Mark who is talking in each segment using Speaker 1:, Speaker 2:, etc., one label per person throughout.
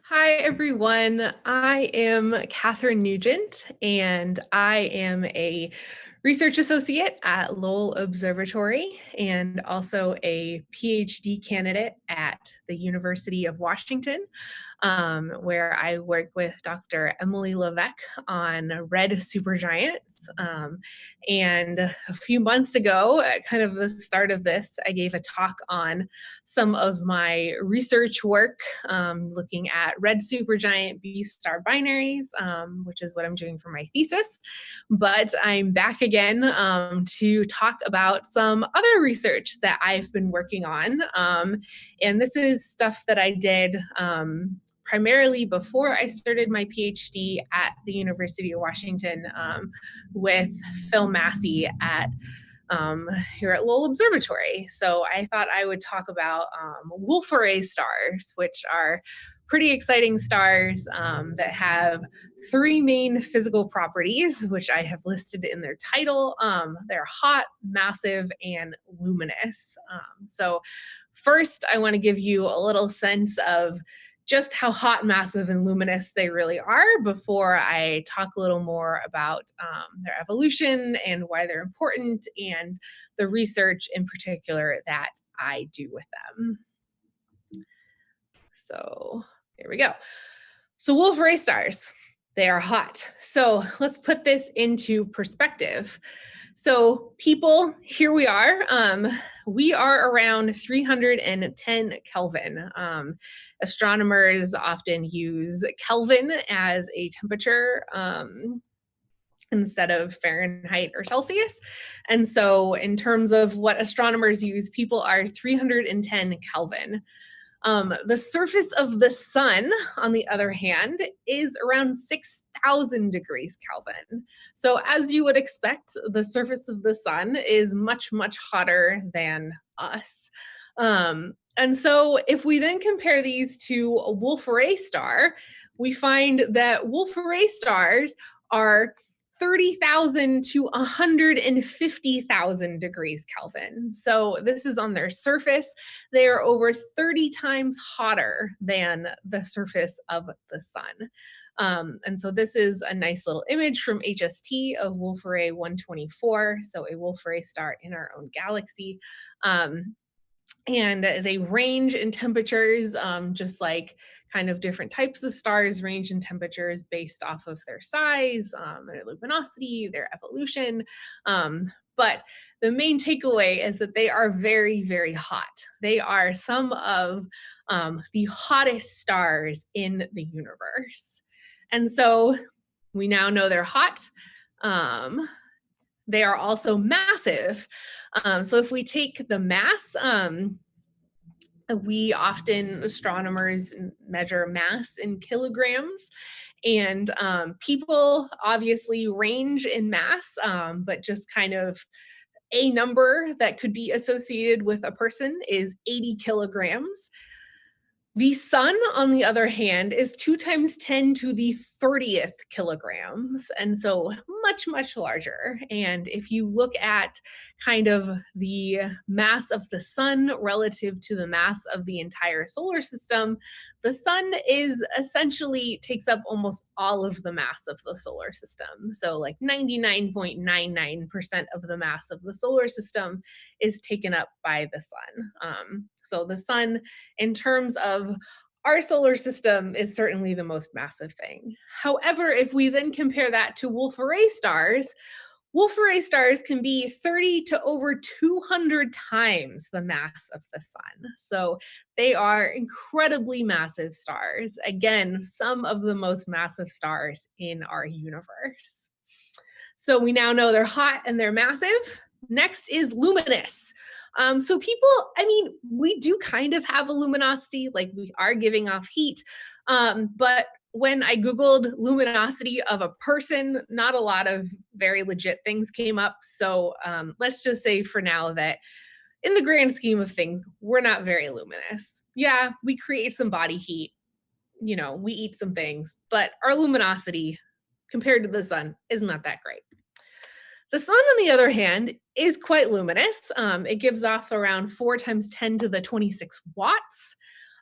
Speaker 1: Hi, everyone. I am Kathryn Neugent, and I am a research associate at Lowell Observatory and also a PhD candidate at the University of Washington, where I work with Dr. Emily Levesque on red supergiants. And a few months ago, at kind of the start of this, I gave a talk on some of my research work looking at red supergiant B star binaries, which is what I'm doing for my thesis. But I'm back again to talk about some other research that I've been working on. And this is stuff that I did primarily before I started my PhD at the University of Washington with Phil Massey at here at Lowell Observatory. So I thought I would talk about Wolf-Rayet stars, which are pretty exciting stars that have three main physical properties, which I have listed in their title. They're hot, massive, and luminous. So first, I want to give you a little sense of just how hot, massive, and luminous they really are before I talk a little more about their evolution and why they're important and the research in particular that I do with them. So here we go. So Wolf-Rayet stars, they are hot. So let's put this into perspective. So people, here we are. We are around 310 Kelvin. Astronomers often use Kelvin as a temperature instead of Fahrenheit or Celsius. And so in terms of what astronomers use, people are 310 Kelvin. The surface of the sun, on the other hand, is around 6,000 degrees Kelvin. So as you would expect, the surface of the sun is much, much hotter than us. And so if we then compare these to a Wolf-Rayet star, we find that Wolf-Rayet stars are 30,000 to 150,000 degrees Kelvin. So this is on their surface. They are over 30 times hotter than the surface of the sun. And so this is a nice little image from HST of Wolf-Rayet 124, so a Wolf-Rayet star in our own galaxy. And they range in temperatures, just like kind of different types of stars range in temperatures based off of their size, their luminosity, their evolution. But the main takeaway is that they are very, very hot. They are some of the hottest stars in the universe. And so we now know they're hot. They are also massive. So if we take the mass, we often, astronomers, measure mass in kilograms. And people obviously range in mass, but just kind of a number that could be associated with a person is 80 kilograms. The sun, on the other hand, is 2 times 10 to the 30th kilograms, and so much, much larger. And if you look at kind of the mass of the sun relative to the mass of the entire solar system, the sun is essentially takes up almost all of the mass of the solar system. So like 99.99% of the mass of the solar system is taken up by the sun. So the sun, in terms of our solar system, is certainly the most massive thing. However, if we then compare that to Wolf-Rayet stars, Wolf-Rayet stars can be 30 to over 200 times the mass of the sun. So they are incredibly massive stars. Again, some of the most massive stars in our universe. So we now know they're hot and they're massive. Next is luminous. So people, I mean, we do kind of have a luminosity, like we are giving off heat, but when I Googled luminosity of a person, not a lot of very legit things came up. So let's just say for now that in the grand scheme of things, we're not very luminous. Yeah, we create some body heat, you know, we eat some things, but our luminosity compared to the sun is not that great. The sun, on the other hand, is quite luminous. It gives off around 4 times 10 to the 26 watts.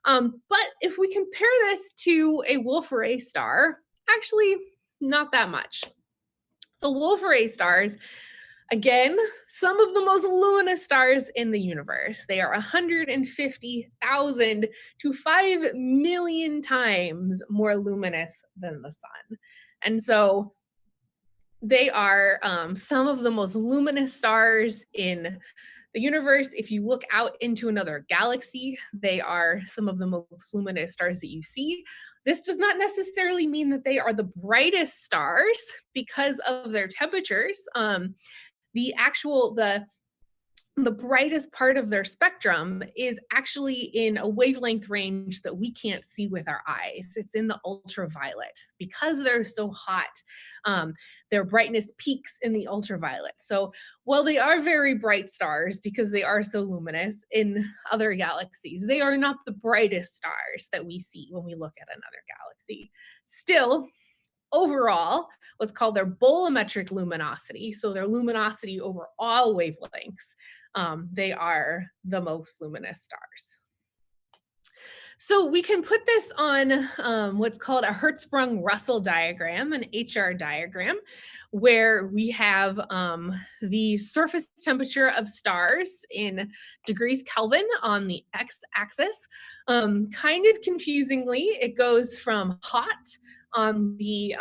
Speaker 1: But if we compare this to a Wolf-Rayet star, actually not that much. So Wolf-Rayet stars, again, some of the most luminous stars in the universe. They are 150,000 to 5 million times more luminous than the sun. And so they are some of the most luminous stars in the universe. If you look out into another galaxy, they are some of the most luminous stars that you see. This does not necessarily mean that they are the brightest stars because of their temperatures. The brightest part of their spectrum is actually in a wavelength range that we can't see with our eyes. It's in the ultraviolet. Because they're so hot, their brightness peaks in the ultraviolet. So while they are very bright stars because they are so luminous in other galaxies, they are not the brightest stars that we see when we look at another galaxy. Still, overall, what's called their bolometric luminosity, so their luminosity over all wavelengths, they are the most luminous stars. So we can put this on what's called a Hertzsprung-Russell diagram, an HR diagram, where we have the surface temperature of stars in degrees Kelvin on the x-axis. Kind of confusingly, it goes from hot on the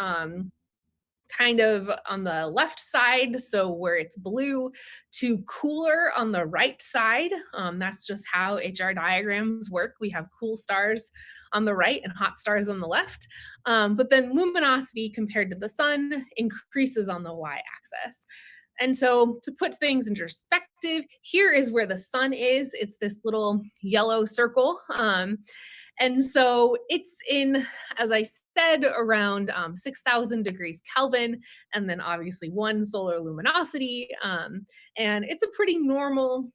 Speaker 1: kind of on the left side, so where it's blue, to cooler on the right side. That's just how HR diagrams work. We have cool stars on the right and hot stars on the left. But then luminosity compared to the sun increases on the y-axis. And so to put things in perspective, here is where the sun is. It's this little yellow circle. And so it's in, as I said, around 6,000 degrees Kelvin, and then obviously 1 solar luminosity. And it's a pretty normal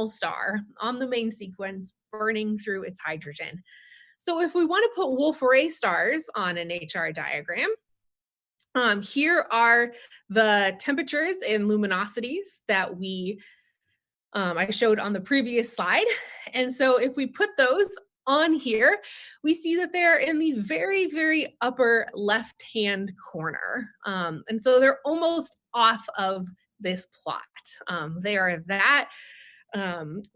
Speaker 1: star on the main sequence burning through its hydrogen. So if we want to put Wolf-Rayet stars on an HR diagram, here are the temperatures and luminosities that I showed on the previous slide. And so if we put those on here, we see that they're in the very, very upper left-hand corner. And so they're almost off of this plot. They are that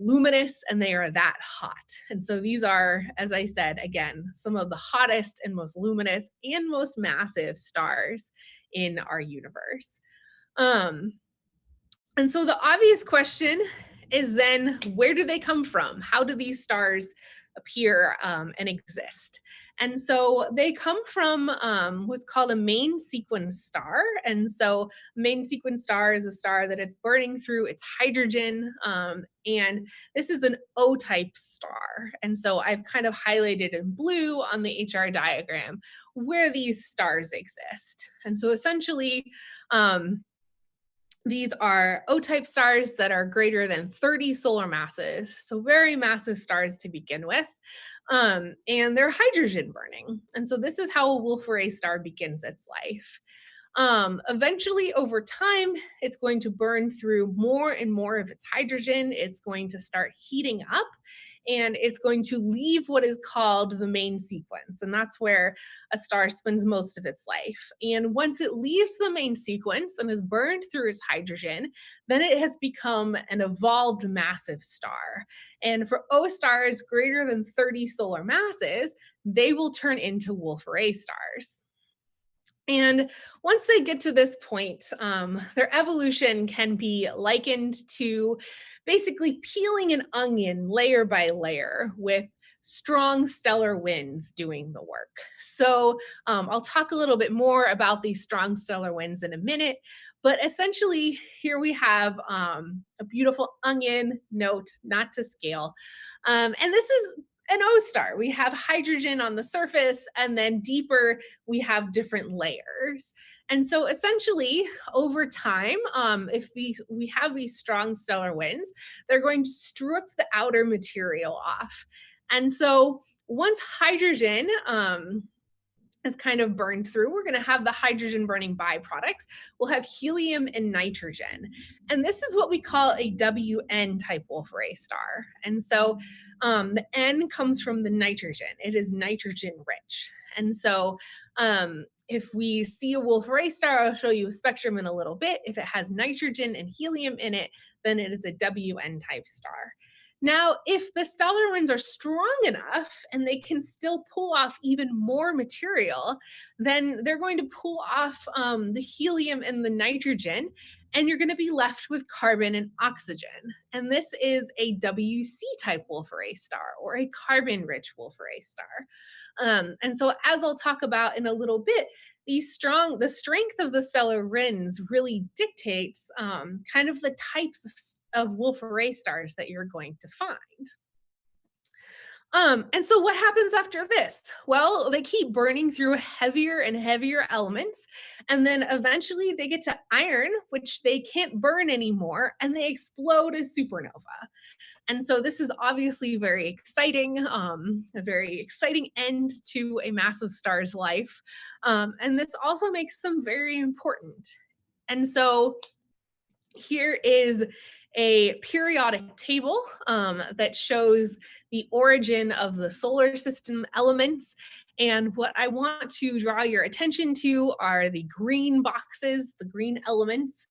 Speaker 1: luminous and they are that hot. And so these are, as I said, again, some of the hottest and most luminous and most massive stars in our universe. And so the obvious question is then, where do they come from? How do these stars appear and exist? And so they come from what's called a main sequence star. And so main sequence star is a star that it's burning through its hydrogen. And this is an O-type star. And so I've kind of highlighted in blue on the HR diagram where these stars exist. And so essentially, these are O-type stars that are greater than 30 solar masses, so very massive stars to begin with, and they're hydrogen burning. And so this is how a Wolf-Rayet star begins its life. Eventually, over time, it's going to burn through more and more of its hydrogen. It's going to start heating up, and it's going to leave what is called the main sequence. And that's where a star spends most of its life. And once it leaves the main sequence and is burned through its hydrogen, then it has become an evolved massive star. And for O stars greater than 30 solar masses, they will turn into Wolf-Rayet stars. And once they get to this point, their evolution can be likened to basically peeling an onion layer by layer with strong stellar winds doing the work. So I'll talk a little bit more about these strong stellar winds in a minute, but essentially here we have a beautiful onion, note, not to scale. And this is an O star. We have hydrogen on the surface, and then deeper, we have different layers. And so essentially, over time, if we have these strong stellar winds, they're going to strip the outer material off. And so once hydrogen is kind of burned through, we're going to have the hydrogen burning byproducts. We'll have helium and nitrogen. And this is what we call a WN type Wolf-Rayet star. And so the N comes from the nitrogen. It is nitrogen rich. And so if we see a Wolf-Rayet star, I'll show you a spectrum in a little bit. If it has nitrogen and helium in it, then it is a WN type star. Now, if the stellar winds are strong enough and they can still pull off even more material, then they're going to pull off the helium and the nitrogen, and you're going to be left with carbon and oxygen. And this is a WC type Wolf-Rayet star, or a carbon-rich Wolf-Rayet star. And so, as I'll talk about in a little bit, the strength of the stellar winds really dictates kind of the types of Wolf-Rayet stars that you're going to find. And so what happens after this? Well, they keep burning through heavier and heavier elements, and then eventually they get to iron, which they can't burn anymore, and they explode as supernova. And so this is obviously very exciting, a very exciting end to a massive star's life. And this also makes them very important. And so here is a periodic table that shows the origin of the solar system elements. And what I want to draw your attention to are the green boxes, the green elements,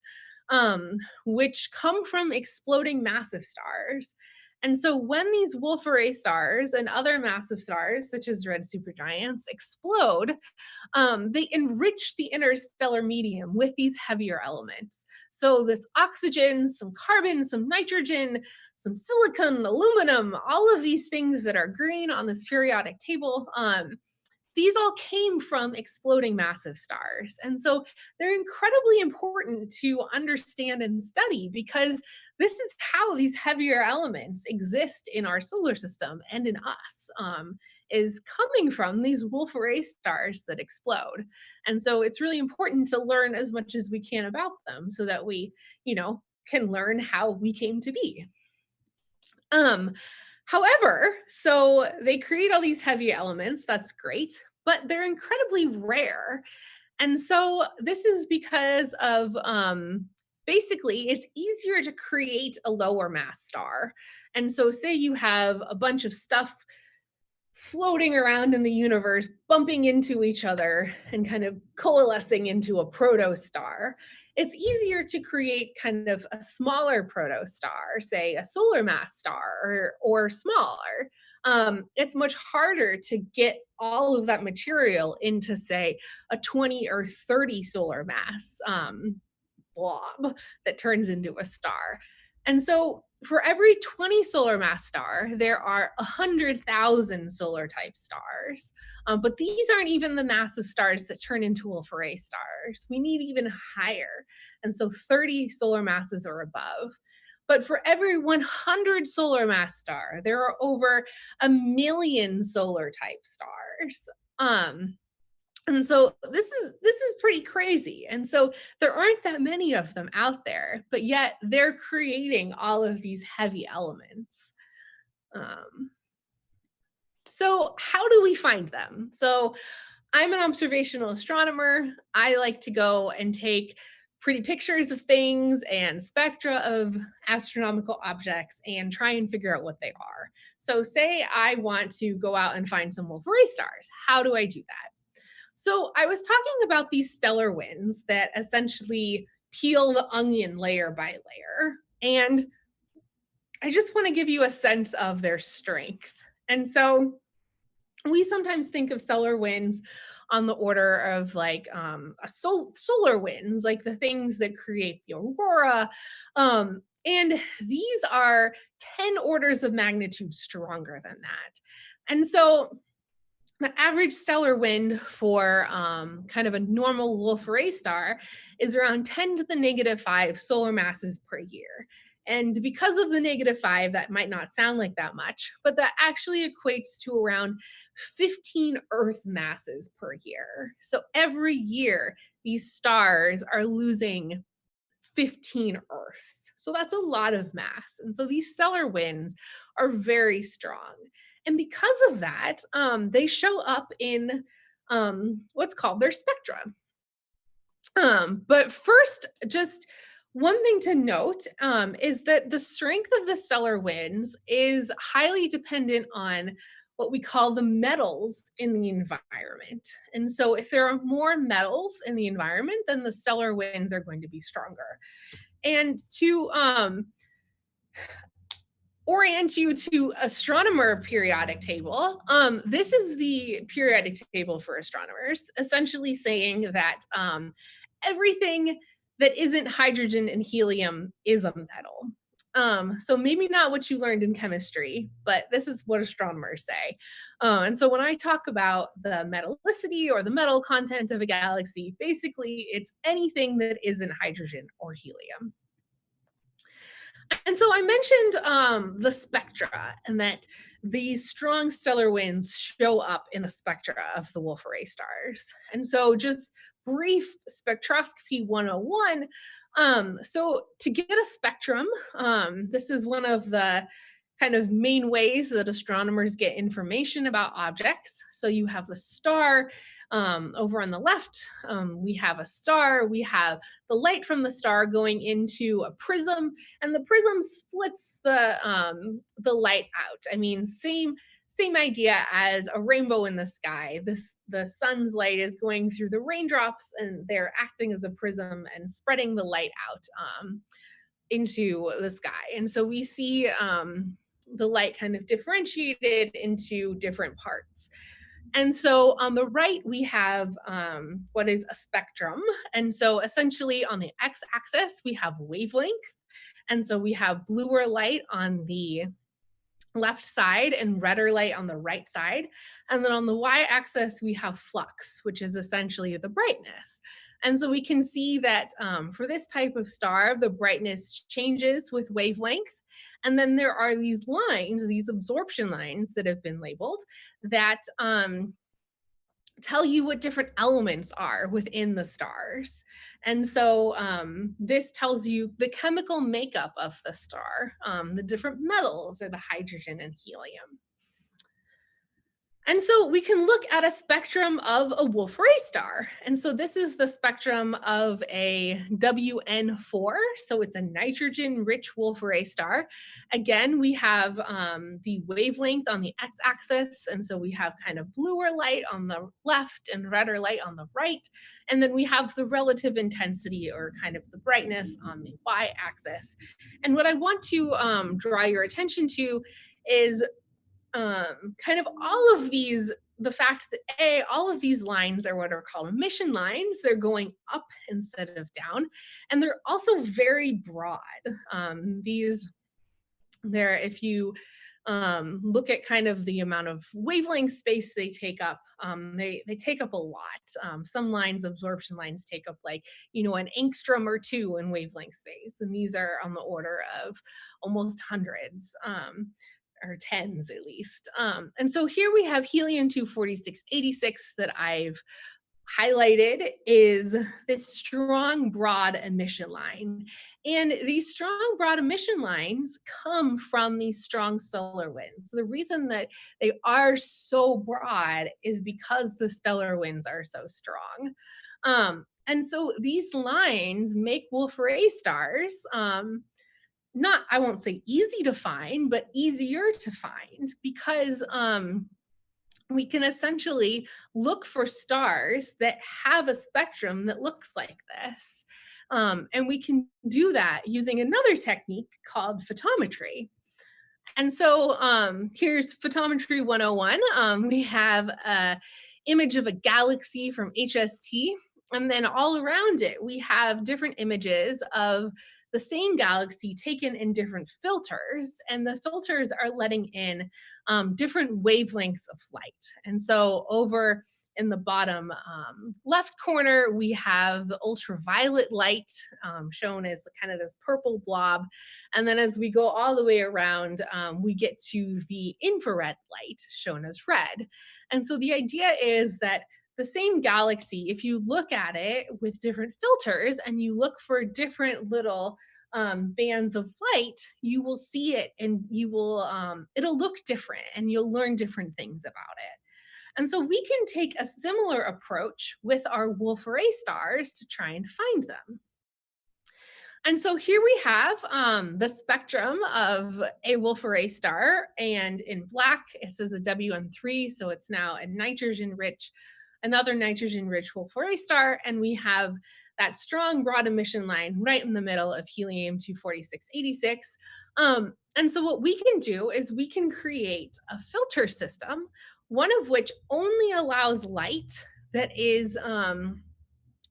Speaker 1: which come from exploding massive stars. And so when these Wolf-Rayet stars and other massive stars, such as red supergiants, explode, they enrich the interstellar medium with these heavier elements. So this oxygen, some carbon, some nitrogen, some silicon, aluminum, all of these things that are green on this periodic table, these all came from exploding massive stars. And so they're incredibly important to understand and study, because this is how these heavier elements exist in our solar system and in us, is coming from these Wolf-Rayet stars that explode. And so it's really important to learn as much as we can about them so that we, can learn how we came to be. However, so they create all these heavy elements, that's great, but they're incredibly rare. And so this is because of basically it's easier to create a lower mass star. And so say you have a bunch of stuff floating around in the universe, bumping into each other and kind of coalescing into a protostar. It's easier to create kind of a smaller protostar, say a solar mass star or smaller. It's much harder to get all of that material into, say, a 20 or 30 solar mass blob that turns into a star. And so for every 20 solar mass star, there are 100,000 solar type stars. But these aren't even the massive stars that turn into Wolf-Rayet stars. We need even higher. And so 30 solar masses or above. But for every 100 solar mass star, there are over 1,000,000 solar type stars. And so this is pretty crazy. And so there aren't that many of them out there, but yet they're creating all of these heavy elements. So how do we find them? So I'm an observational astronomer. I like to go and take pretty pictures of things and spectra of astronomical objects and try and figure out what they are. So say I want to go out and find some Wolf-Rayet stars. How do I do that? So I was talking about these stellar winds that essentially peel the onion layer by layer. And I just want to give you a sense of their strength. And so we sometimes think of stellar winds on the order of like solar winds, like the things that create the aurora. And these are 10 orders of magnitude stronger than that. And so the average stellar wind for kind of a normal Wolf-Rayet star is around 10 to the -5 solar masses per year. And because of the -5, that might not sound like that much, but that actually equates to around 15 Earth masses per year. So every year, these stars are losing 15 Earths. So that's a lot of mass. And so these stellar winds are very strong. And because of that, they show up in what's called their spectra. But first, just one thing to note is that the strength of the stellar winds is highly dependent on what we call the metals in the environment. And so, if there are more metals in the environment, then the stellar winds are going to be stronger. And to orient you to astronomer periodic table, this is the periodic table for astronomers, essentially saying that everything that isn't hydrogen and helium is a metal. So maybe not what you learned in chemistry, but this is what astronomers say. And so when I talk about the metallicity or the metal content of a galaxy, basically it's anything that isn't hydrogen or helium. And so I mentioned the spectra, and that these strong stellar winds show up in the spectra of the Wolf-Rayet stars. And so just brief spectroscopy 101. So to get a spectrum, this is one of the kind of main ways that astronomers get information about objects. So you have the star over on the left. We have a star. We have the light from the star going into a prism, and the prism splits the light out. I mean, same idea as a rainbow in the sky. The sun's light is going through the raindrops, and they're acting as a prism and spreading the light out into the sky. And so we see the light kind of differentiated into different parts. And so on the right, we have what is a spectrum. And so essentially on the x-axis, we have wavelength. And so we have bluer light on the left side and redder light on the right side. And then on the y-axis, we have flux, which is essentially the brightness. And so we can see that for this type of star, the brightness changes with wavelength. And then there are these lines, these absorption lines that have been labeled that tell you what different elements are within the stars. And so this tells you the chemical makeup of the star, the different metals or the hydrogen and helium. And so we can look at a spectrum of a Wolf-Rayet star. And so this is the spectrum of a WN4. So it's a nitrogen-rich Wolf-Rayet star. Again, we have the wavelength on the x-axis. And so we have kind of bluer light on the left and redder light on the right. And then we have the relative intensity or kind of the brightness on the y-axis. And what I want to draw your attention to is kind of all of these, the fact that all of these lines are what are called emission lines. They're going up instead of down, and they're also very broad. If you look at kind of the amount of wavelength space they take up, they take up a lot. Some lines, absorption lines, take up like, an angstrom or two in wavelength space, and these are on the order of almost hundreds. Or tens at least. And so here we have helium-24686 that I've highlighted is this strong, broad emission line. And these strong, broad emission lines come from these strong solar winds. The reason that they are so broad is because the stellar winds are so strong. And so these lines make Wolf-Rayet stars not, I won't say easy to find, but easier to find because we can essentially look for stars that have a spectrum that looks like this. And we can do that using another technique called photometry. And so here's photometry 101. We have an image of a galaxy from HST. And then all around it, we have different images of the same galaxy taken in different filters. And the filters are letting in different wavelengths of light. And so over in the bottom left corner, we have the ultraviolet light shown as kind of this purple blob. And then as we go all the way around, we get to the infrared light shown as red. And so the idea is that the same galaxy, if you look at it with different filters and you look for different little bands of light, you will see it and you will, it'll look different and you'll learn different things about it. And so we can take a similar approach with our Wolf-Rayet stars to try and find them. And so here we have the spectrum of a Wolf-Rayet star, and in black it says a WM3, so it's now a nitrogen-rich, another nitrogen-rich Wolf-Rayet star, and we have that strong broad emission line right in the middle of helium-24686. And so what we can do is we can create a filter system, one of which only allows light that is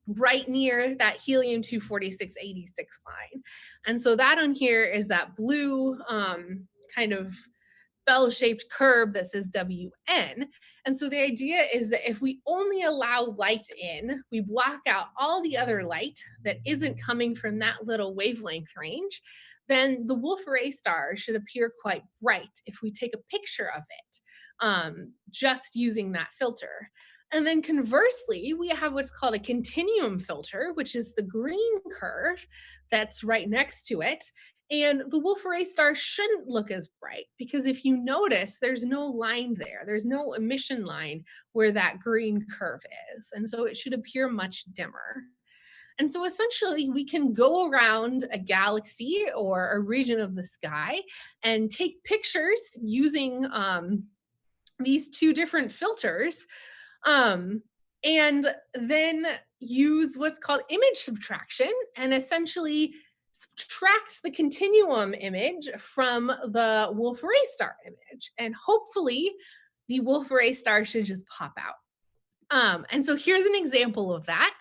Speaker 1: right near that helium 24686 line. And so that on here is that blue kind of bell-shaped curve that says WN. And so the idea is that if we only allow light in, we block out all the other light that isn't coming from that little wavelength range, then the Wolf-Rayet star should appear quite bright if we take a picture of it, just using that filter. And then conversely, we have what's called a continuum filter, which is the green curve that's right next to it. And the Wolf-Rayet star shouldn't look as bright because if you notice, there's no line there. There's no emission line where that green curve is. And so it should appear much dimmer. And so essentially, we can go around a galaxy or a region of the sky and take pictures using these two different filters, and then use what's called image subtraction and essentially subtract the continuum image from the Wolf-Rayet star image. And hopefully the Wolf-Rayet star should just pop out. And so here's an example of that.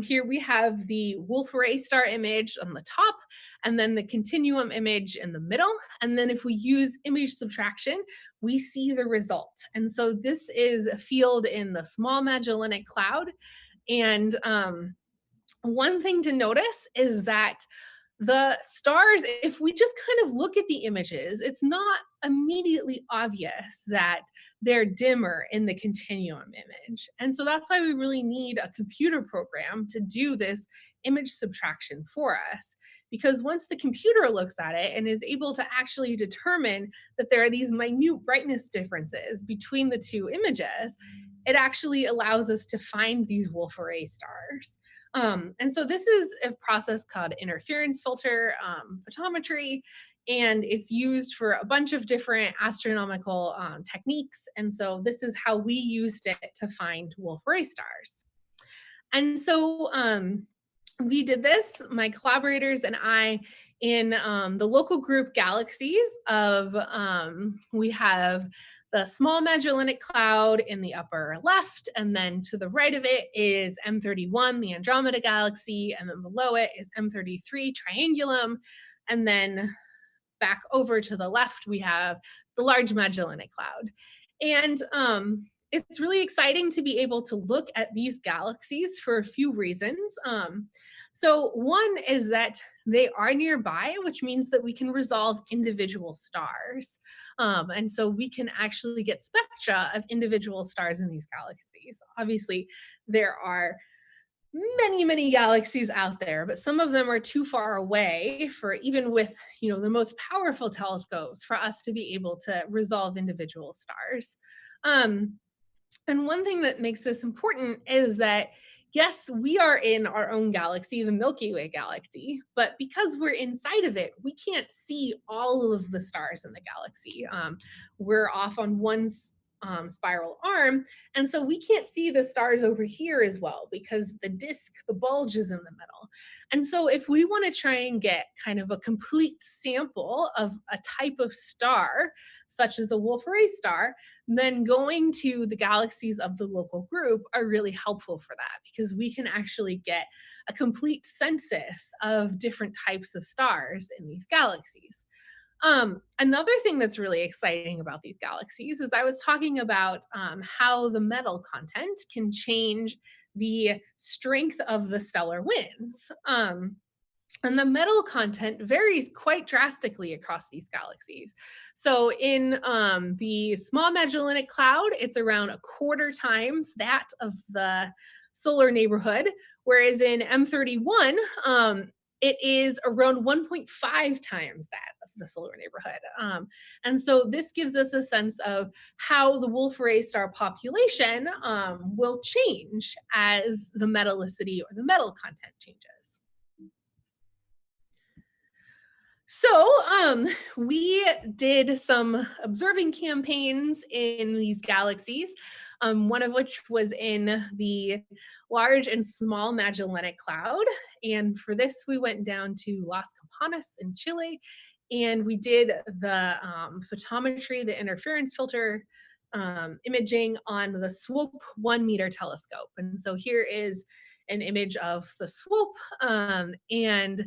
Speaker 1: Here we have the Wolf-Rayet star image on the top, and then the continuum image in the middle. And then if we use image subtraction, we see the result. And so this is a field in the Small Magellanic Cloud. And one thing to notice is that the stars, if we just kind of look at the images, it's not immediately obvious that they're dimmer in the continuum image. And so that's why we really need a computer program to do this image subtraction for us. Because once the computer looks at it and is able to actually determine that there are these minute brightness differences between the two images, it actually allows us to find these Wolf-Rayet stars. And so this is a process called interference filter photometry, and it's used for a bunch of different astronomical techniques. And so this is how we used it to find Wolf-Rayet stars. And so we did this, my collaborators and I, in the local group galaxies of, we have the Small Magellanic Cloud in the upper left, and then to the right of it is M31, the Andromeda Galaxy, and then below it is M33, Triangulum, and then back over to the left, we have the Large Magellanic Cloud. And it's really exciting to be able to look at these galaxies for a few reasons. So one is that they are nearby, which means that we can resolve individual stars. And so we can actually get spectra of individual stars in these galaxies. Obviously, there are many galaxies out there, but some of them are too far away for, even with the most powerful telescopes, for us to be able to resolve individual stars. And one thing that makes this important is that, yes, we are in our own galaxy, the Milky Way galaxy, but because we're inside of it, we can't see all of the stars in the galaxy. We're off on one spiral arm, and so we can't see the stars over here as well because the disk, the bulge, is in the middle. And so if we want to try and get kind of a complete sample of a type of star, such as a Wolf-Rayet star, then going to the galaxies of the local group are really helpful for that, because we can actually get a complete census of different types of stars in these galaxies. Another thing that's really exciting about these galaxies is I was talking about how the metal content can change the strength of the stellar winds. And the metal content varies quite drastically across these galaxies. So in the Small Magellanic Cloud, it's around a quarter times that of the solar neighborhood, whereas in M31, it is around 1.5 times that of the solar neighborhood. And so this gives us a sense of how the Wolf-Rayet star population will change as the metallicity or the metal content changes. So we did some observing campaigns in these galaxies, one of which was in the Large and Small Magellanic Cloud. And for this, we went down to Las Campanas in Chile, and we did the photometry, the interference filter imaging on the SWOPE 1 meter telescope. And so here is an image of the SWOPE, and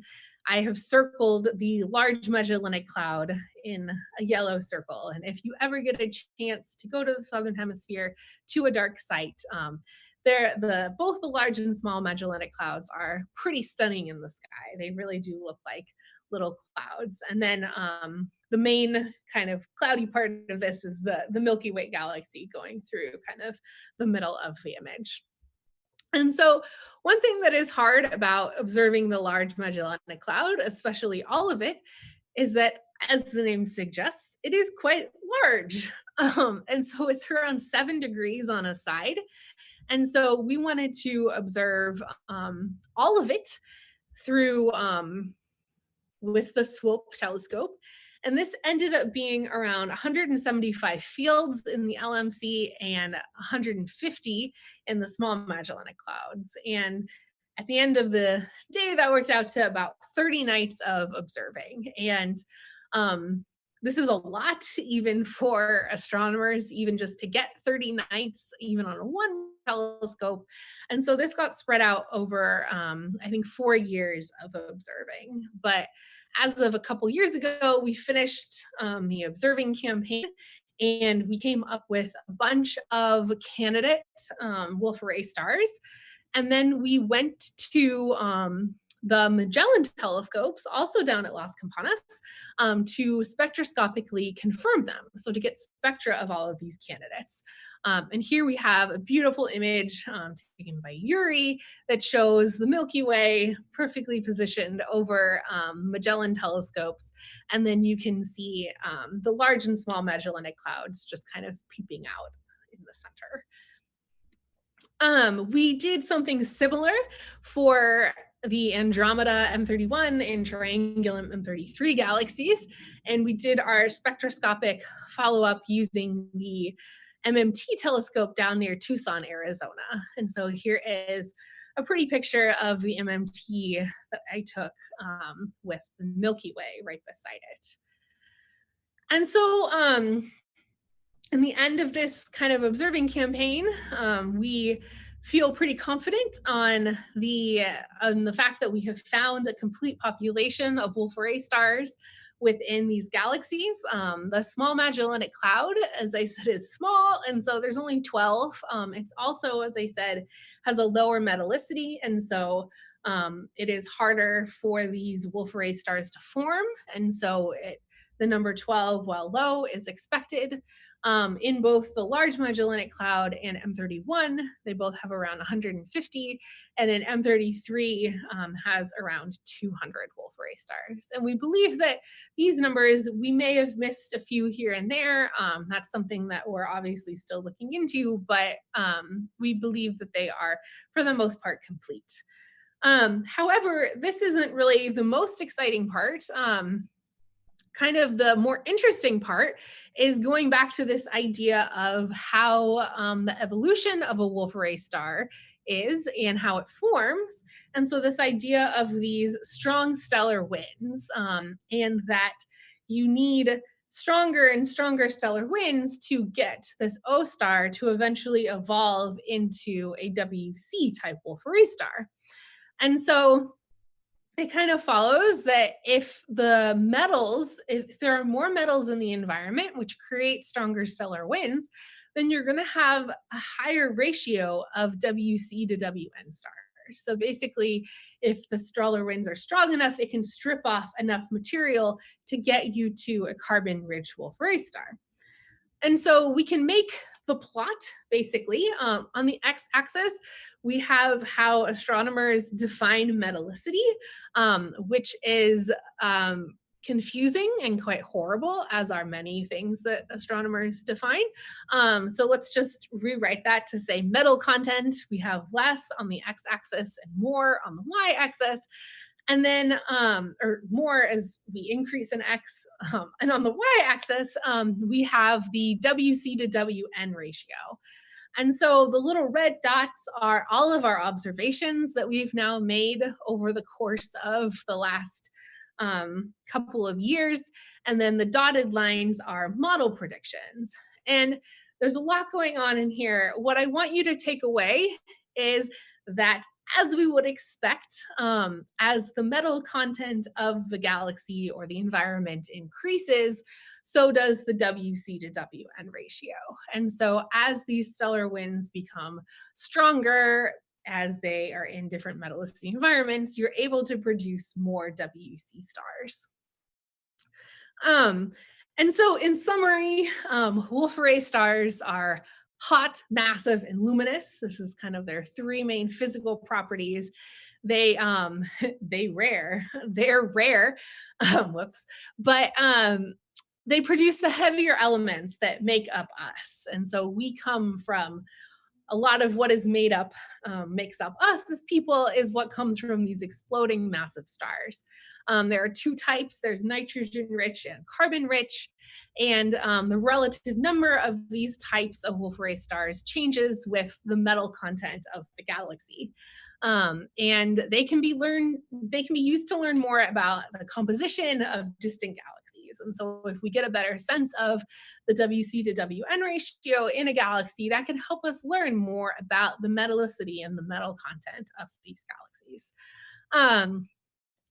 Speaker 1: I have circled the Large Magellanic Cloud in a yellow circle. And if you ever get a chance to go to the Southern Hemisphere to a dark site, both the Large and Small Magellanic Clouds are pretty stunning in the sky. They really do look like little clouds. And then the main kind of cloudy part of this is the Milky Way galaxy going through kind of the middle of the image. And so one thing that is hard about observing the Large Magellanic Cloud, especially all of it, is that, as the name suggests, it is quite large. And so it's around 7 degrees on a side. And so we wanted to observe all of it through with the SWOPE telescope. And this ended up being around 175 fields in the LMC and 150 in the Small Magellanic Clouds. And at the end of the day, that worked out to about 30 nights of observing. And this is a lot, even for astronomers, even just to get 30 nights, even on one telescope. And so this got spread out over, I think, 4 years of observing. But as of a couple years ago, we finished the observing campaign, and we came up with a bunch of candidate Wolf-Rayet stars. And then we went to the Magellan telescopes, also down at Las Campanas, to spectroscopically confirm them, so to get spectra of all of these candidates. And here we have a beautiful image taken by Yuri that shows the Milky Way perfectly positioned over Magellan telescopes. And then you can see the Large and Small Magellanic Clouds just kind of peeping out in the center. We did something similar for the Andromeda M31 and Triangulum M33 galaxies, and we did our spectroscopic follow-up using the MMT telescope down near Tucson, Arizona. And so here is a pretty picture of the MMT that I took with the Milky Way right beside it. And so in the end of this kind of observing campaign, we feel pretty confident on the fact that we have found a complete population of Wolf-Rayet stars within these galaxies. The Small Magellanic Cloud, as I said, is small, and so there's only 12. It's also, as I said, has a lower metallicity, and so it is harder for these Wolf-Rayet stars to form, and so the number 12, while low, is expected. In both the Large Magellanic Cloud and M31, they both have around 150, and then M33 has around 200 Wolf-Rayet stars. And we believe that these numbers, we may have missed a few here and there. That's something that we're obviously still looking into, but we believe that they are, for the most part, complete. However, this isn't really the most exciting part. Kind of the more interesting part is going back to this idea of how the evolution of a Wolf-Rayet star is and how it forms. And so this idea of these strong stellar winds, and that you need stronger and stronger stellar winds to get this O star to eventually evolve into a WC type Wolf-Rayet star. And so it kind of follows that if there are more metals in the environment, which create stronger stellar winds, then you're going to have a higher ratio of WC to WN stars. So basically, if the stellar winds are strong enough, it can strip off enough material to get you to a carbon-rich Wolf-Rayet star. And so we can make the plot, basically. On the x-axis, we have how astronomers define metallicity, which is confusing and quite horrible, as are many things that astronomers define. So let's just rewrite that to say metal content. We have less on the x-axis and more on the y-axis. And then, or more as we increase in x, and on the y-axis, we have the WC to WN ratio. And so the little red dots are all of our observations that we've now made over the course of the last couple of years. And then the dotted lines are model predictions. And there's a lot going on in here. What I want you to take away is that, as we would expect, as the metal content of the galaxy or the environment increases, so does the WC to WN ratio. And so as these stellar winds become stronger, as they are in different metallicity environments, you're able to produce more WC stars. And so in summary, Wolf-Rayet stars are hot, massive, and luminous. This is kind of their three main physical properties. They're rare, whoops, but they produce the heavier elements that make up us. And so we come from a lot of what is made up, makes up us as people, is what comes from these exploding massive stars. There are two types. There's nitrogen rich and carbon rich, and the relative number of these types of Wolf-Rayet stars changes with the metal content of the galaxy. And they can be used to learn more about the composition of distant galaxies. And so if we get a better sense of the WC to WN ratio in a galaxy, that can help us learn more about the metallicity and the metal content of these galaxies.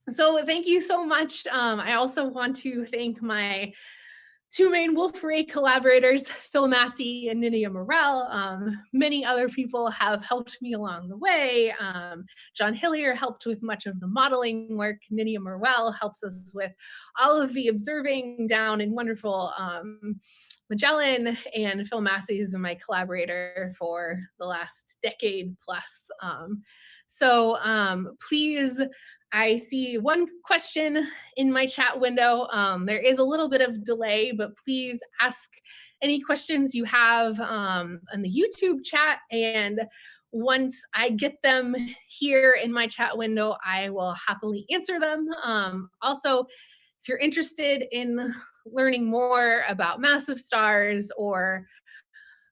Speaker 1: So thank you so much. I also want to thank my two main Wolf-Rayet collaborators, Phil Massey and Nydia Morell. Many other people have helped me along the way. John Hillier helped with much of the modeling work. Nydia Morell helps us with all of the observing down in wonderful Magellan, and Phil Massey has been my collaborator for the last decade plus. So please, I see one question in my chat window. There is a little bit of delay, but please ask any questions you have in the YouTube chat. And once I get them here in my chat window, I will happily answer them. Also, if you're interested in learning more about massive stars, or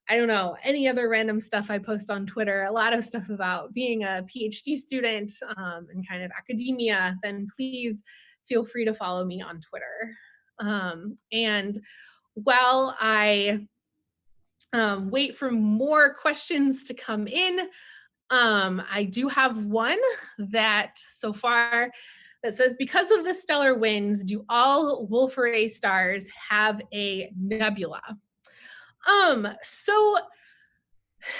Speaker 1: I don't know, any other random stuff I post on Twitter, a lot of stuff about being a PhD student and kind of academia, then please feel free to follow me on Twitter. And while I wait for more questions to come in, I do have one that so far that says, because of the stellar winds, do all Wolf-Rayet stars have a nebula? So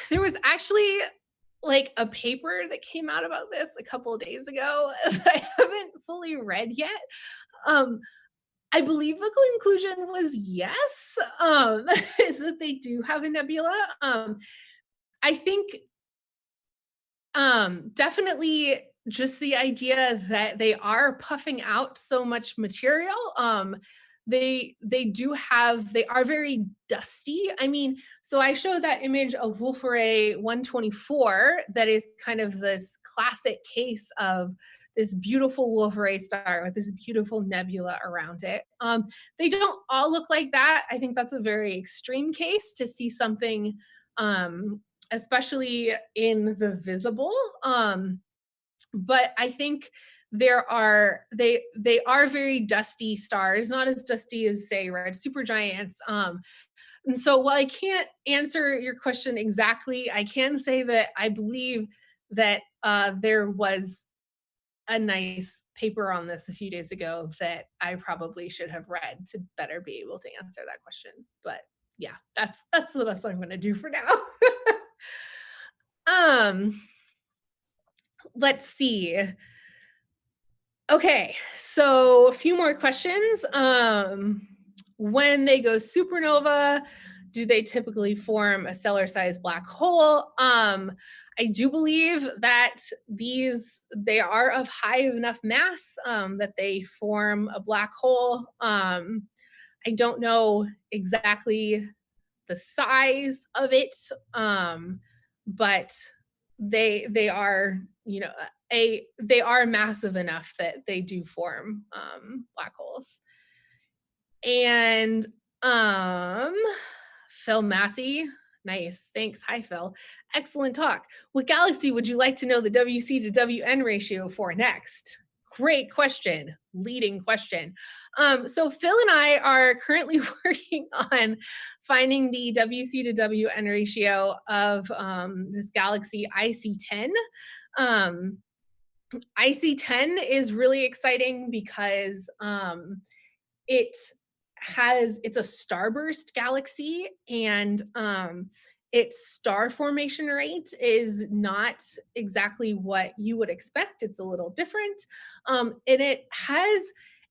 Speaker 1: there was actually like a paper that came out about this a couple of days ago that I haven't fully read yet. I believe the conclusion was yes, is that they do have a nebula. I think definitely just the idea that they are puffing out so much material. They are very dusty. I mean, so I showed that image of Wolf-Rayet 124 that is kind of this classic case of this beautiful Wolf-Rayet star with this beautiful nebula around it. They don't all look like that. I think that's a very extreme case to see something, especially in the visible. But I think they are very dusty stars, not as dusty as, say, red supergiants. And so while I can't answer your question exactly, I can say that I believe that there was a nice paper on this a few days ago that I probably should have read to better be able to answer that question. But yeah, that's the best I'm going to do for now. Let's see. Okay, so a few more questions. When they go supernova, do they typically form a stellar-sized black hole? I do believe that they are of high enough mass that they form a black hole. I don't know exactly the size of it, but they are, you know, they are massive enough that they do form black holes. And um Phil Massey, nice, thanks. Hi Phil, excellent talk. What galaxy would you like to know the WC to WN ratio for next? Great question, leading question. So Phil and I are currently working on finding the WC to WN ratio of this galaxy IC10. um, IC10 is really exciting because it it's a starburst galaxy, and its star formation rate is not exactly what you would expect. It's a little different, and it has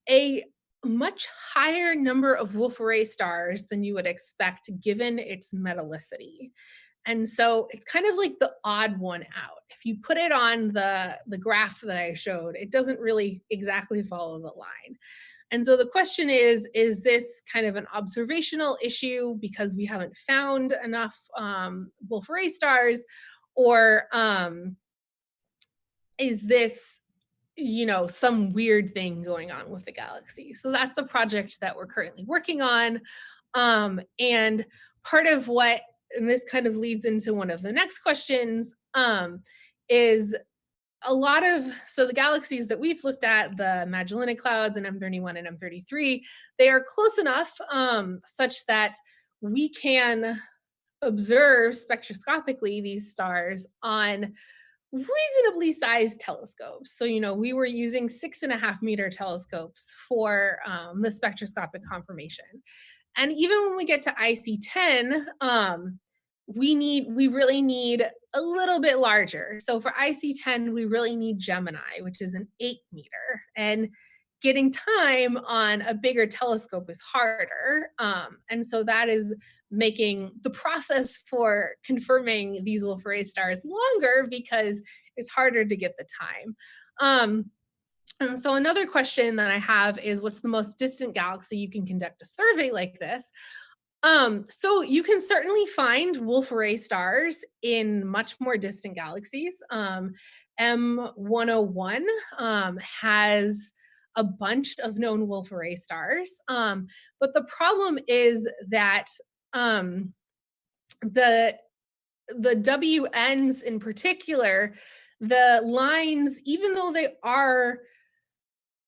Speaker 1: a much higher number of Wolf-Rayet stars than you would expect given its metallicity. And so it's kind of like the odd one out. If you put it on the graph that I showed, it doesn't really exactly follow the line. And so the question is this kind of an observational issue because we haven't found enough Wolf-Rayet stars, or is this, you know, some weird thing going on with the galaxy? So that's a project that we're currently working on. And part of what, and this kind of leads into one of the next questions, is a lot of, so the galaxies that we've looked at, the Magellanic Clouds and M31 and M33, they are close enough such that we can observe spectroscopically these stars on reasonably sized telescopes. So, you know, we were using 6.5-meter telescopes for the spectroscopic confirmation. And even when we get to IC10, we really need a little bit larger. So for IC10, we really need Gemini, which is an 8-meter. And getting time on a bigger telescope is harder. And so that is making the process for confirming these Wolf-Rayet stars longer because it's harder to get the time. And so another question that I have is, what's the most distant galaxy you can conduct a survey like this? So you can certainly find Wolf-Rayet stars in much more distant galaxies. M101 has a bunch of known Wolf-Rayet stars, but the problem is that the WNs in particular, the lines, even though they are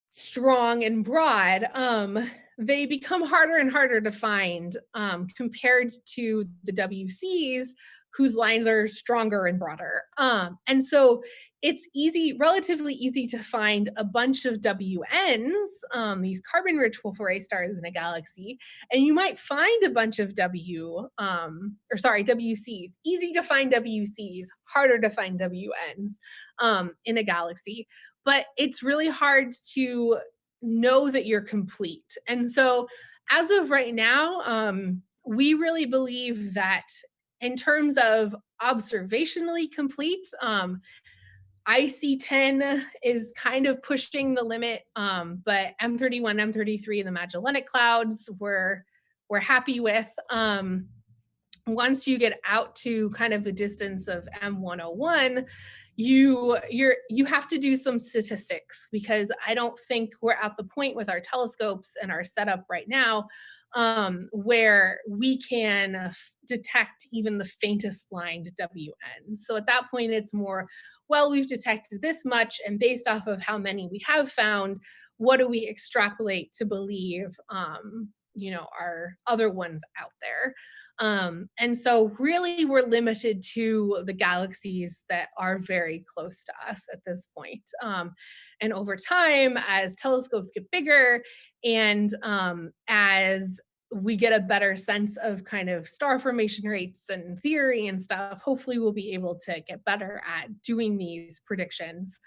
Speaker 1: strong and broad, they become harder and harder to find compared to the WCs, whose lines are stronger and broader. And so it's relatively easy to find a bunch of WNs, these carbon-rich Wolf-Rayet stars in a galaxy, and you might find a bunch of WCs. Easy to find WCs, harder to find WNs in a galaxy. But it's really hard to know that you're complete. And so as of right now, we really believe that in terms of observationally complete, IC10 is kind of pushing the limit, but M31, M33, and the Magellanic Clouds we're happy with. Once you get out to kind of the distance of M101, you have to do some statistics, because I don't think we're at the point with our telescopes and our setup right now where we can detect even the faintest blind WN. So at that point, it's more, well, we've detected this much, and based off of how many we have found, what do we extrapolate to believe you know, our other ones out there? And so really we're limited to the galaxies that are very close to us at this point. And over time, as telescopes get bigger and as we get a better sense of kind of star formation rates and theory and stuff, hopefully we'll be able to get better at doing these predictions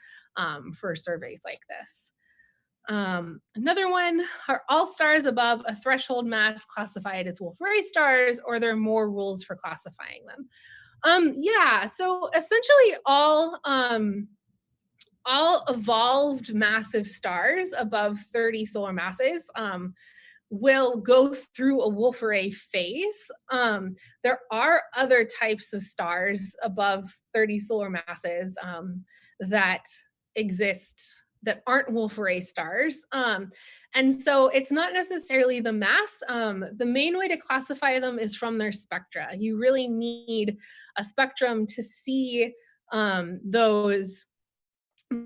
Speaker 1: for surveys like this. Another one, are all stars above a threshold mass classified as Wolf-Rayet stars, or there are more rules for classifying them? Yeah, so essentially all evolved massive stars above 30 solar masses will go through a Wolf-Rayet phase. There are other types of stars above 30 solar masses that exist that aren't Wolf-Rayet stars. And so it's not necessarily the mass. The main way to classify them is from their spectra. You really need a spectrum to see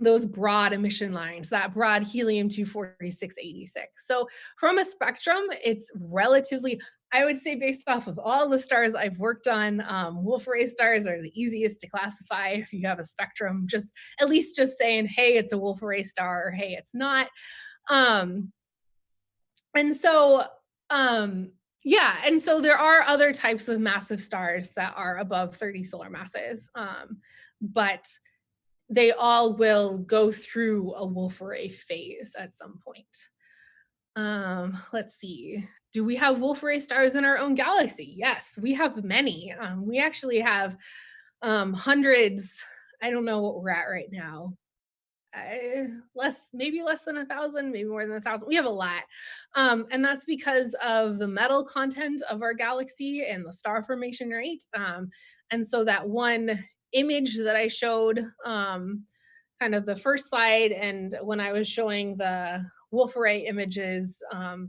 Speaker 1: those broad emission lines, that broad helium-24686. So from a spectrum, it's relatively, I would say, based off of all the stars I've worked on, Wolf-Rayet stars are the easiest to classify if you have a spectrum, just at least just saying, hey, it's a Wolf-Rayet star, or hey, it's not. Um, and so, yeah, and so there are other types of massive stars that are above 30 solar masses, but they all will go through a Wolf-Rayet phase at some point. Let's see. Do we have Wolf-Rayet stars in our own galaxy? Yes, we have many. We actually have hundreds. I don't know what we're at right now. Maybe less than 1,000, maybe more than 1,000. We have a lot, and that's because of the metal content of our galaxy and the star formation rate. And so that one image that I showed, kind of the first slide, and when I was showing the Wolf-Rayet images,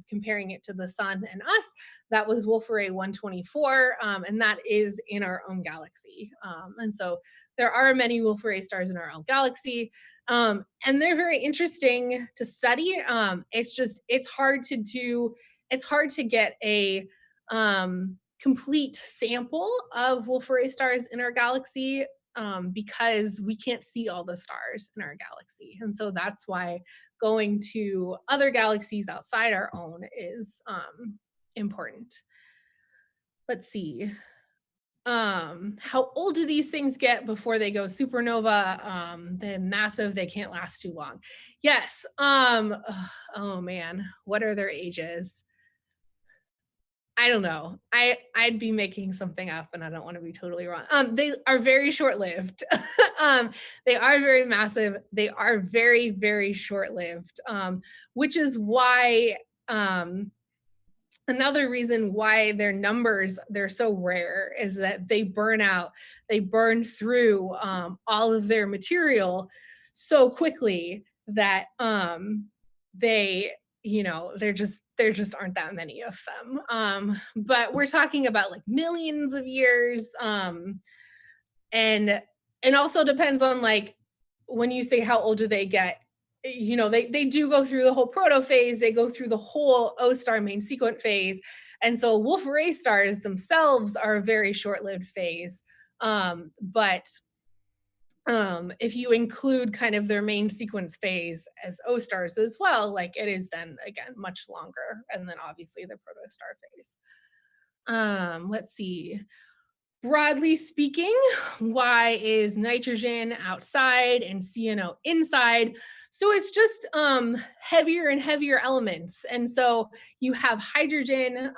Speaker 1: comparing it to the sun and us, that was Wolf-Rayet 124, and that is in our own galaxy. And so there are many Wolf-Rayet stars in our own galaxy, and they're very interesting to study. It's hard to get a complete sample of Wolf-Rayet stars in our galaxy, because we can't see all the stars in our galaxy. And so that's why going to other galaxies outside our own is important. Let's see. How old do these things get before they go supernova? They're massive, they can't last too long. Yes. Oh man, what are their ages? I don't know. I'd be making something up, and I don't want to be totally wrong. They are very short-lived. They are very massive. They are very, very short-lived, which is why another reason why their numbers, they're so rare, is that they burn through all of their material so quickly that they, there just aren't that many of them. But we're talking about like millions of years, and also depends on, like, when you say how old do they get, they do go through the whole protophase, they go through the whole O star main sequence phase, and so Wolf-Rayet stars themselves are a very short-lived phase, but if you include kind of their main sequence phase as O stars as well, like, it is then again much longer, and then obviously the protostar phase. Let's see. Broadly speaking, why is nitrogen outside and CNO inside? So it's just heavier and heavier elements. And so you have hydrogen,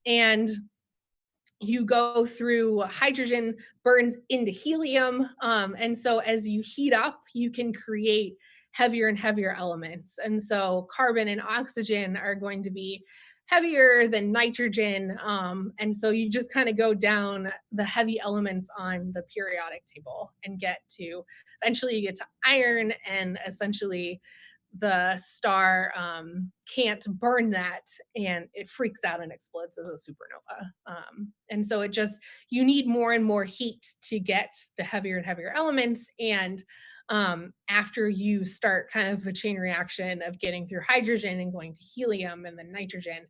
Speaker 1: and you go through hydrogen burns into helium. And so as you heat up, you can create heavier and heavier elements. And so carbon and oxygen are going to be heavier than nitrogen. And so you just kind of go down the heavy elements on the periodic table and eventually you get to iron, and essentially the star can't burn that, and it freaks out and explodes as a supernova. And so you need more and more heat to get the heavier and heavier elements. And after you start kind of the chain reaction of getting through hydrogen and going to helium and then nitrogen,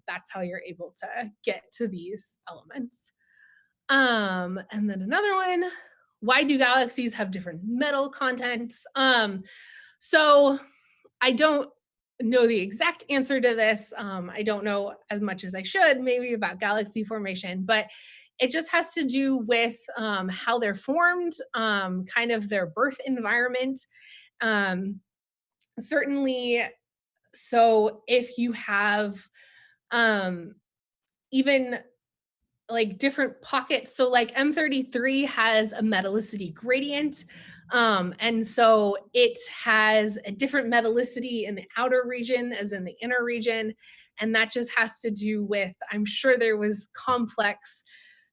Speaker 1: that's how you're able to get to these elements. And then another one, why do galaxies have different metal contents? So I don't know the exact answer to this. I don't know as much as I should, maybe, about galaxy formation, but it just has to do with how they're formed, kind of their birth environment. certainly, so if you have um, even like different pockets. So like M33 has a metallicity gradient. And so it has a different metallicity in the outer region as in the inner region. And that just has to do with, I'm sure there was complex,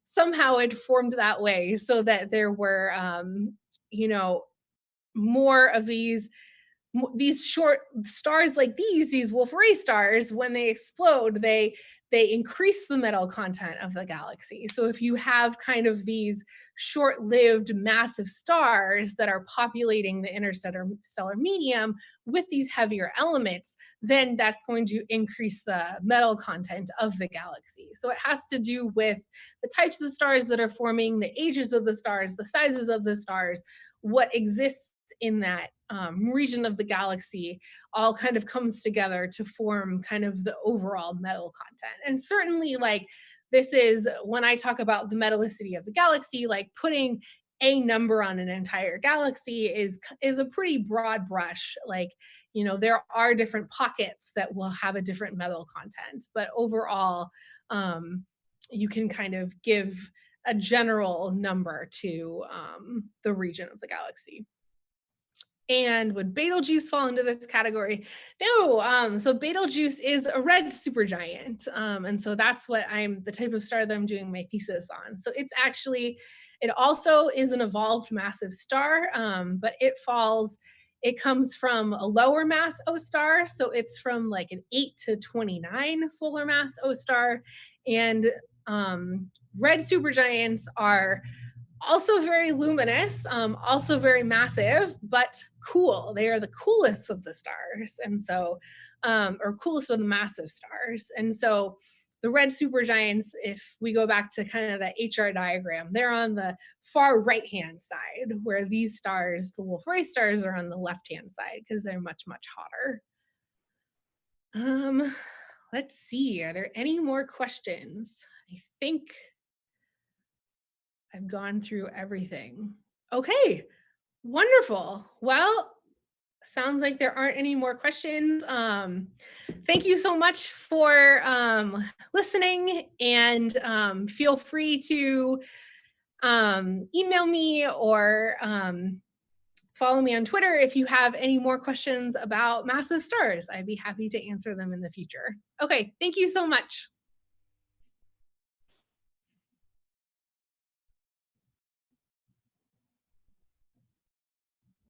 Speaker 1: somehow it formed that way so that there were, you know, more of these short stars like these Wolf-Rayet stars, when they explode, they increase the metal content of the galaxy. So if you have kind of these short-lived massive stars that are populating the interstellar stellar medium with these heavier elements, then that's going to increase the metal content of the galaxy. So it has to do with the types of stars that are forming, the ages of the stars, the sizes of the stars, what exists in that region of the galaxy all kind of comes together to form kind of the overall metal content. And certainly, like, this is when I talk about the metallicity of the galaxy, like putting a number on an entire galaxy is a pretty broad brush. Like, you know, there are different pockets that will have a different metal content, but overall, you can kind of give a general number to the region of the galaxy. And would Betelgeuse fall into this category? No. So Betelgeuse is a red supergiant, and so that's what I'm the type of star that I'm doing my thesis on. So it's actually, it also is an evolved massive star, but it falls. It comes from a lower mass O star, so it's from like an 8 to 29 solar mass O star, and red supergiants are also very luminous, also very massive, but cool. They are the coolest of the stars. And so, or coolest of the massive stars. And so the red supergiants, if we go back to kind of that HR diagram, they're on the far right-hand side, where these stars, the Wolf-Rayet stars, are on the left-hand side because they're much, much hotter. Um, let's see, are there any more questions? I think I've gone through everything. Okay, wonderful. Well, sounds like there aren't any more questions. Thank you so much for listening, and feel free to email me or follow me on Twitter if you have any more questions about massive stars. I'd be happy to answer them in the future. Okay, thank you so much.